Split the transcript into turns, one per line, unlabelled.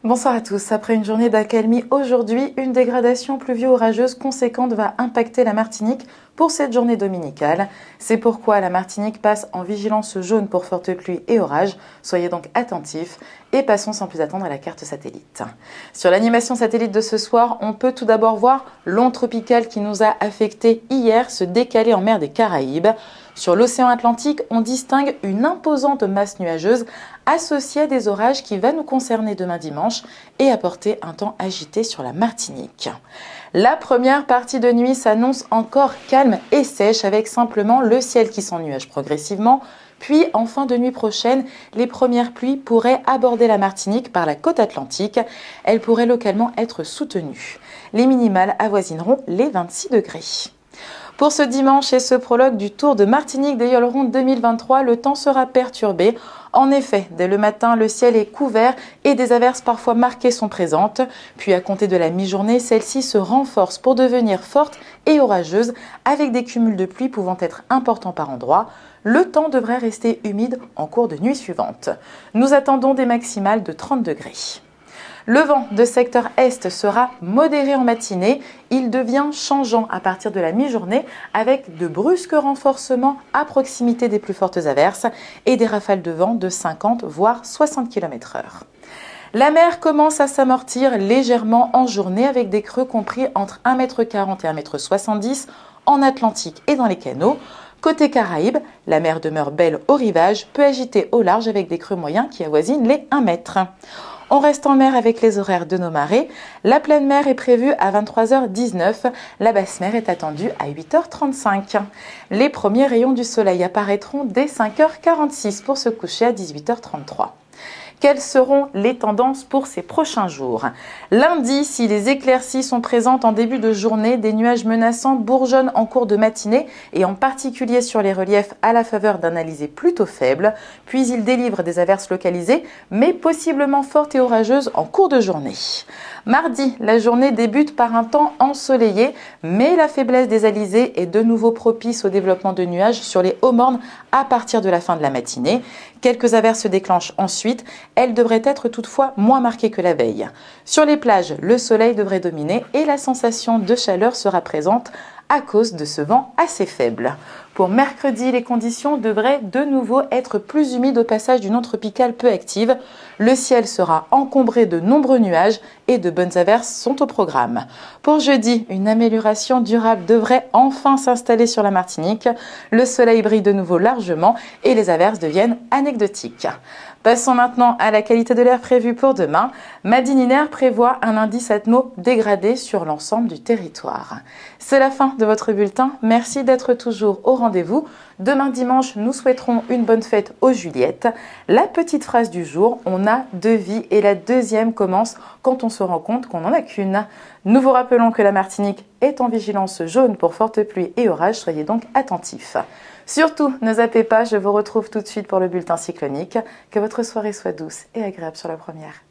Bonsoir à tous. Après une journée d'accalmie aujourd'hui, une dégradation pluvio-orageuse conséquente va impacter la Martinique pour cette journée dominicale. C'est pourquoi la Martinique passe en vigilance jaune pour fortes pluies et orages. Soyez donc attentifs et passons sans plus attendre à la carte satellite. Sur l'animation satellite de ce soir, on peut tout d'abord voir l'onde tropicale qui nous a affectés hier se décaler en mer des Caraïbes. Sur l'océan Atlantique, on distingue une imposante masse nuageuse associée à des orages qui va nous concerner demain dimanche et apporter un temps agité sur la Martinique. La première partie de nuit s'annonce encore calme et sèche avec simplement le ciel qui s'ennuage progressivement. Puis, en fin de nuit prochaine, les premières pluies pourraient aborder la Martinique par la côte atlantique. Elles pourraient localement être soutenues. Les minimales avoisineront les 26 degrés. Pour ce dimanche et ce prologue du Tour de Martinique des Yoles Rondes 2023, le temps sera perturbé. En effet, dès le matin, le ciel est couvert et des averses parfois marquées sont présentes. Puis à compter de la mi-journée, celles-ci se renforcent pour devenir fortes et orageuses avec des cumuls de pluie pouvant être importants par endroits. Le temps devrait rester humide en cours de nuit suivante. Nous attendons des maximales de 30 degrés. Le vent de secteur est sera modéré en matinée. Il devient changeant à partir de la mi-journée avec de brusques renforcements à proximité des plus fortes averses et des rafales de vent de 50 voire 60 km/h. La mer commence à s'amortir légèrement en journée avec des creux compris entre 1,40 m et 1,70 m en Atlantique et dans les canaux. Côté Caraïbes, la mer demeure belle au rivage, peu agitée au large avec des creux moyens qui avoisinent les 1 m. On reste en mer avec les horaires de nos marées. La pleine mer est prévue à 23h19. La basse mer est attendue à 8h35. Les premiers rayons du soleil apparaîtront dès 5h46 pour se coucher à 18h33. Quelles seront les tendances pour ces prochains jours? Lundi, si les éclaircies sont présentes en début de journée, des nuages menaçants bourgeonnent en cours de matinée et en particulier sur les reliefs à la faveur d'un alizé plutôt faible. Puis ils délivrent des averses localisées, mais possiblement fortes et orageuses en cours de journée. Mardi, la journée débute par un temps ensoleillé, mais la faiblesse des alizés est de nouveau propice au développement de nuages sur les hauts mornes à partir de la fin de la matinée. Quelques averses se déclenchent ensuite. Elles devraient être toutefois moins marquées que la veille. Sur les plages, le soleil devrait dominer et la sensation de chaleur sera présente à cause de ce vent assez faible. Pour mercredi, les conditions devraient de nouveau être plus humides au passage d'une onde tropicale peu active. Le ciel sera encombré de nombreux nuages et de bonnes averses sont au programme. Pour jeudi, une amélioration durable devrait enfin s'installer sur la Martinique. Le soleil brille de nouveau largement et les averses deviennent anecdotiques. Passons maintenant à la qualité de l'air prévue pour demain. Madininer prévoit un indice atmo dégradé sur l'ensemble du territoire. C'est la fin de votre bulletin. Merci d'être toujours au rendez-vous. Demain dimanche, nous souhaiterons une bonne fête aux Juliettes. La petite phrase du jour, on a deux vies et la deuxième commence quand on se rend compte qu'on n'en a qu'une. Nous vous rappelons que la Martinique est en vigilance jaune pour fortes pluies et orages, soyez donc attentifs. Surtout, ne zappez pas, je vous retrouve tout de suite pour le bulletin cyclonique. Que votre soirée soit douce et agréable sur la première.